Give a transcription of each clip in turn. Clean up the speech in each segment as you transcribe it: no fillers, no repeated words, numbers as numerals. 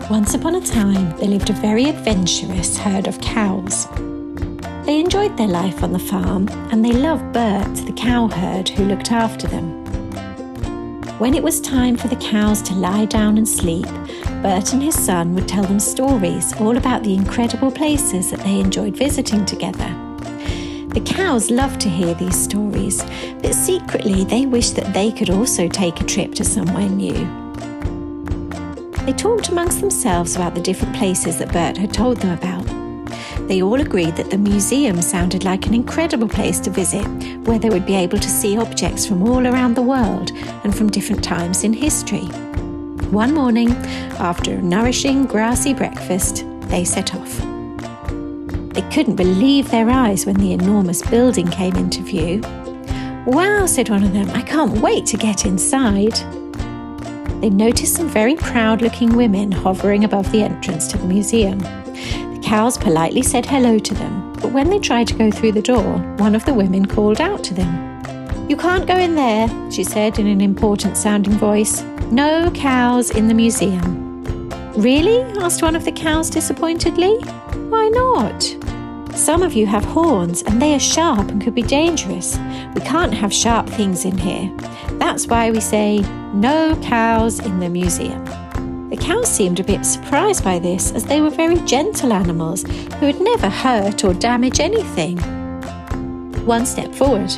Once upon a time, there lived a very adventurous herd of cows. They enjoyed their life on the farm, and they loved Bert, the cowherd who looked after them. When it was time for the cows to lie down and sleep, Bert and his son would tell them stories all about the incredible places that they enjoyed visiting together. The cows loved to hear these stories, but secretly they wished that they could also take a trip to somewhere new. They talked amongst themselves about the different places that Bert had told them about. They all agreed that the museum sounded like an incredible place to visit, where they would be able to see objects from all around the world and from different times in history. One morning, after a nourishing, grassy breakfast, they set off. They couldn't believe their eyes when the enormous building came into view. "Wow," said one of them, "I can't wait to get inside." They noticed some very proud-looking women hovering above the entrance to the museum. The cows politely said hello to them, but when they tried to go through the door, one of the women called out to them. "You can't go in there," she said in an important-sounding voice. "No cows in the museum." "Really?" asked one of the cows disappointedly. "Why not?" "Some of you have horns, and they are sharp and could be dangerous. We can't have sharp things in here. That's why we say, no cows in the museum." The cows seemed a bit surprised by this, as they were very gentle animals who would never hurt or damage anything. One step forward.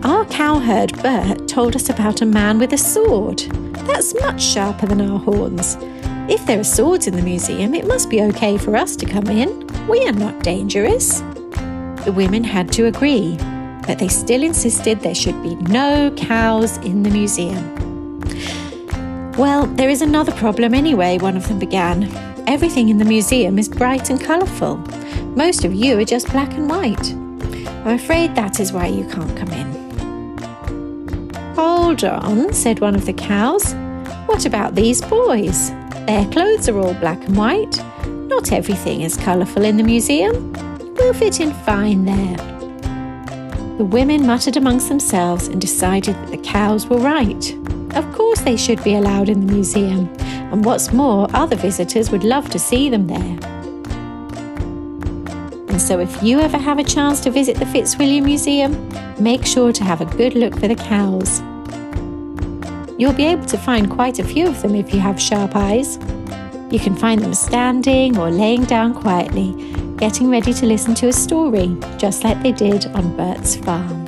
"Our cowherd Bert told us about a man with a sword. That's much sharper than our horns. If there are swords in the museum, it must be okay for us to come in. We are not dangerous." The women had to agree, but they still insisted there should be no cows in the museum. "Well, there is another problem anyway," one of them began. "Everything in the museum is bright and colourful. Most of you are just black and white. I'm afraid that is why you can't come in." "Hold on," said one of the cows. "What about these boys? Their clothes are all black and white. Not everything is colourful in the museum. We'll fit in fine there." The women muttered amongst themselves and decided that the cows were right. Of course they should be allowed in the museum, and what's more, other visitors would love to see them there. And so if you ever have a chance to visit the Fitzwilliam Museum, make sure to have a good look for the cows. You'll be able to find quite a few of them if you have sharp eyes. You can find them standing or laying down quietly, getting ready to listen to a story, just like they did on Bert's farm.